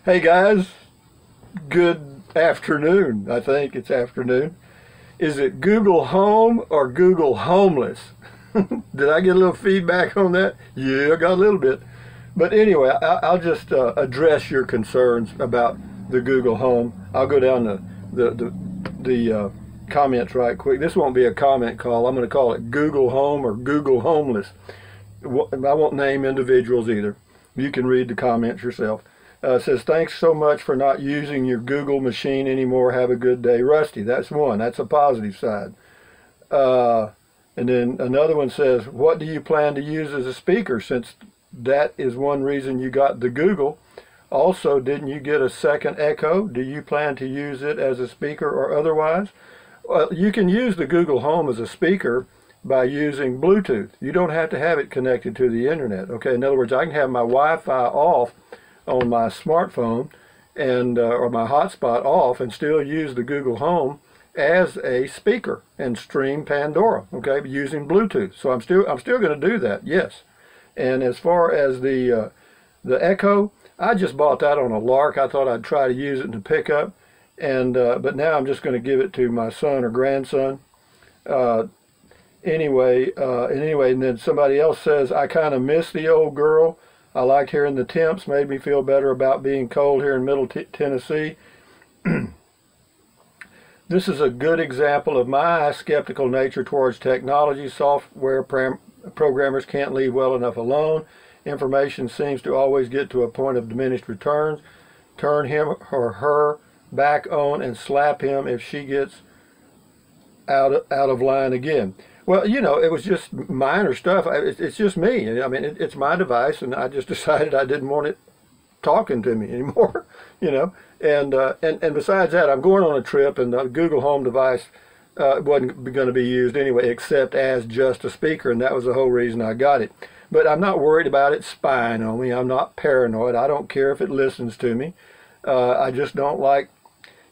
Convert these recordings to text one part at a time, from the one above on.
Hey guys, good afternoon. I think it's afternoon. Is it Google Home or Google Homeless? Did I get a little feedback on that? Yeah, I got a little bit. But anyway, I'll just address your concerns about the Google Home. I'll go down the comments right quick. This won't be a comment call. I'm going to call it Google Home or Google Homeless. I won't name individuals either. You can read the comments yourself. It says, thanks so much for not using your Google machine anymore. Have a good day. Rusty, that's one. That's a positive side. And then another one says, what do you plan to use as a speaker, since that is one reason you got the Google? Also, didn't you get a second Echo? Do you plan to use it as a speaker or otherwise? Well, you can use the Google Home as a speaker by using Bluetooth. You don't have to have it connected to the internet. Okay, in other words, I can have my Wi-Fi off on my smartphone and or my hotspot off and still use the Google Home as a speaker and stream Pandora, okay, using Bluetooth. So I'm still going to do that, yes. And as far as the Echo, I just bought that on a lark. I thought I'd try to use it to pick up, and but now I'm just going to give it to my son or grandson. Anyway, and then somebody else says, I kind of miss the old girl. I liked hearing the temps, made me feel better about being cold here in Middle Tennessee. This is a good example of my skeptical nature towards technology. Software programmers can't leave well enough alone. Information seems to always get to a point of diminished returns. Turn him or her back on and slap him if she gets out of line again. Well, you know, it was just minor stuff. It's just me. I mean, it's my device, and I just decided I didn't want it talking to me anymore, you know. And besides that, I'm going on a trip, and the Google Home device wasn't going to be used anyway, except as just a speaker, and that was the whole reason I got it. But I'm not worried about it spying on me. I'm not paranoid. I don't care if it listens to me. I just don't like,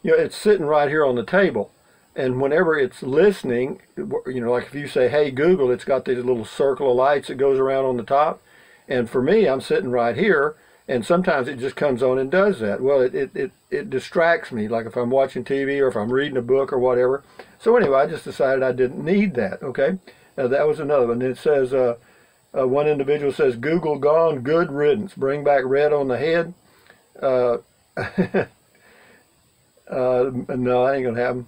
you know, it's sitting right here on the table. And whenever it's listening, you know, like if you say, hey, Google, it's got these little circle of lights that goes around on the top. And for me, I'm sitting right here, and sometimes it just comes on and does that. Well, it distracts me, like if I'm watching TV or if I'm reading a book or whatever. So anyway, I just decided I didn't need that, okay? That was another one. It says, one individual says, Google gone, good riddance. Bring back red on the head. No, that ain't going to happen.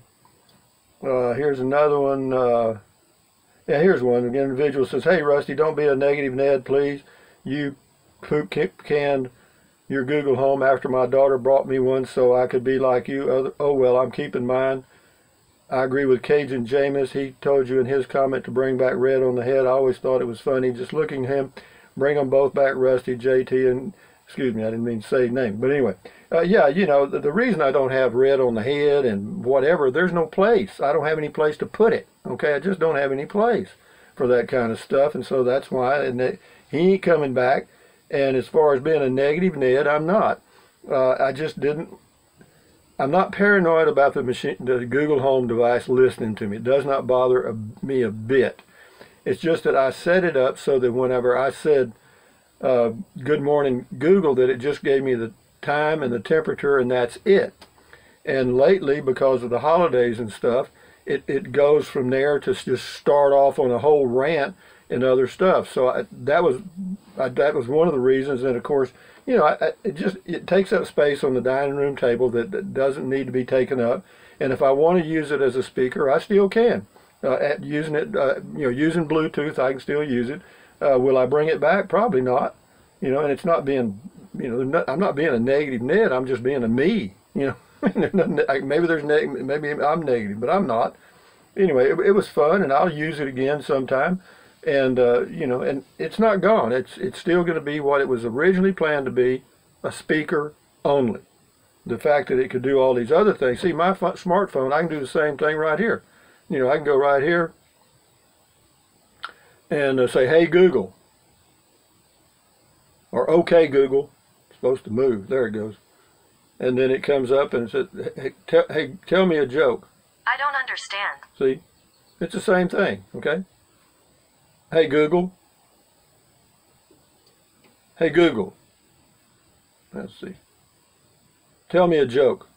Here's another one. Yeah, here's one. The individual says, hey, Rusty, don't be a negative Ned, please. You poop canned your Google Home after my daughter brought me one so I could be like you. Oh, well, I'm keeping mine. I agree with Cajun Jameis. He told you in his comment to bring back red on the head. I always thought it was funny. Just looking at him, bring them both back, Rusty, JT, and, excuse me, I didn't mean to say name. But anyway, yeah, you know, the reason I don't have red on the head and whatever, there's no place. I don't have any place to put it. Okay, I just don't have any place for that kind of stuff. And so that's why, and he ain't coming back. And as far as being a negative Ned, I'm not. I just didn't. I'm not paranoid about the Google Home device listening to me. It does not bother me a bit. It's just that I set it up so that whenever I said, good morning Google, that it just gave me the time and the temperature, and that's it. And lately, because of the holidays and stuff, it goes from there to just start off on a whole rant and other stuff. So that was one of the reasons. And of course, you know, it takes up space on the dining room table that doesn't need to be taken up. And if I want to use it as a speaker, I still can. Using it, you know, using Bluetooth, I can still use it. Will I bring it back? Probably not. You know, and it's not being, you know, I'm not being a negative Ned. I'm just being a me. You know, maybe I'm negative, but I'm not. Anyway, it was fun, and I'll use it again sometime. And you know, and it's not gone. It's still going to be what it was originally planned to be, a speaker only. The fact that it could do all these other things. See, my smartphone, I can do the same thing right here. You know, I can go right here and say, hey, Google, or okay, Google. It's supposed to move. There it goes. And then it comes up and says, hey, tell me a joke. I don't understand. See, it's the same thing, okay? Hey, Google. Hey, Google. Let's see. Tell me a joke.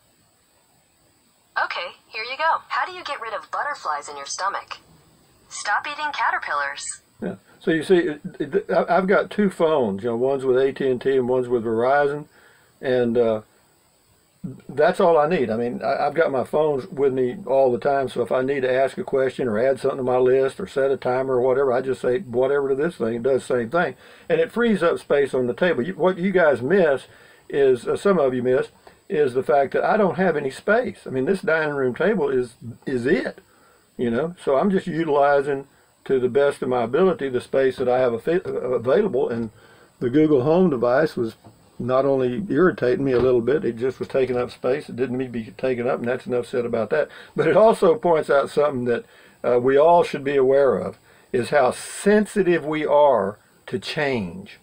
Okay, here you go. How do you get rid of butterflies in your stomach? Stop eating caterpillars. Yeah. So you see, I've got two phones. You know, one's with AT&T and one's with Verizon, and that's all I need. I mean, I've got my phones with me all the time, so if I need to ask a question or add something to my list or set a timer or whatever, I just say whatever to this thing. It does the same thing. And it frees up space on the table. What you guys miss is, some of you miss, is the fact that I don't have any space. I mean, this dining room table is it, you know? So I'm just utilizing, to the best of my ability, the space that I have available, and the Google Home device was not only irritating me a little bit, it just was taking up space. It didn't need to be taken up, and that's enough said about that. But it also points out something that we all should be aware of, is how sensitive we are to change.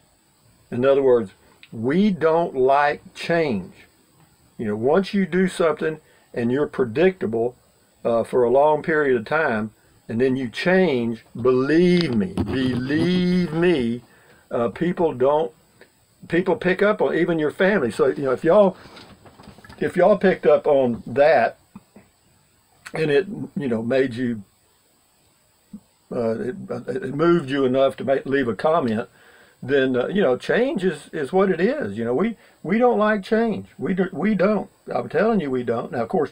In other words, we don't like change. You know, once you do something and you're predictable for a long period of time, and then you change, believe me, people pick up on, even your family. So, you know, if y'all picked up on that, and it, you know, made you, it moved you enough to leave a comment, then you know, change is what it is. You know, we don't like change. We don't. I'm telling you, we don't. Now, of course,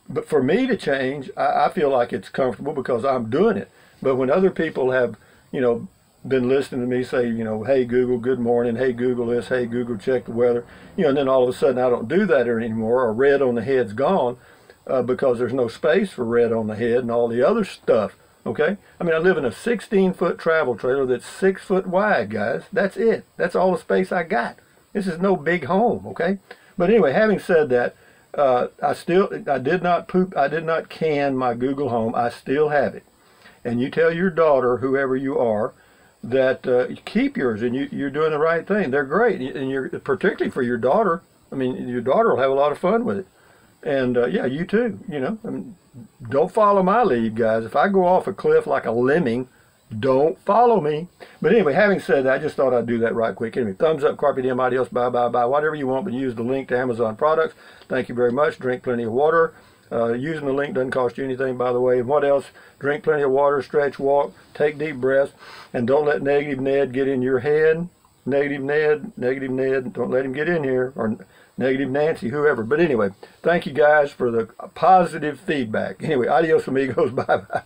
but for me to change, I feel like it's comfortable because I'm doing it. But when other people have, you know, been listening to me say, you know, hey Google, good morning, hey Google this, hey Google, check the weather, you know, and then all of a sudden I don't do that anymore, or red on the head's gone, because there's no space for red on the head and all the other stuff. Okay, I mean, I live in a 16-foot travel trailer that's 6 foot wide, guys. That's it. That's all the space I got. This is no big home. Okay, but anyway, having said that, I did not poop. I did not can my Google Home. I still have it. And you tell your daughter, whoever you are, that keep yours, and you're doing the right thing. They're great, and you're, particularly for your daughter. I mean, your daughter will have a lot of fun with it, and yeah, you too. You know, I mean, don't follow my lead, guys. If I go off a cliff like a lemming, don't follow me. But anyway, having said that, I just thought I'd do that right quick. Anyway, thumbs up, carpe diem, adios, bye, bye, bye, whatever you want, but use the link to Amazon products. Thank you very much. Drink plenty of water. Using the link doesn't cost you anything, by the way. And what else? Drink plenty of water, stretch, walk, take deep breaths, and don't let Negative Ned get in your head. Negative Ned, don't let him get in here, or Negative Nancy, whoever. But anyway, thank you guys for the positive feedback. Anyway, adios amigos, bye-bye.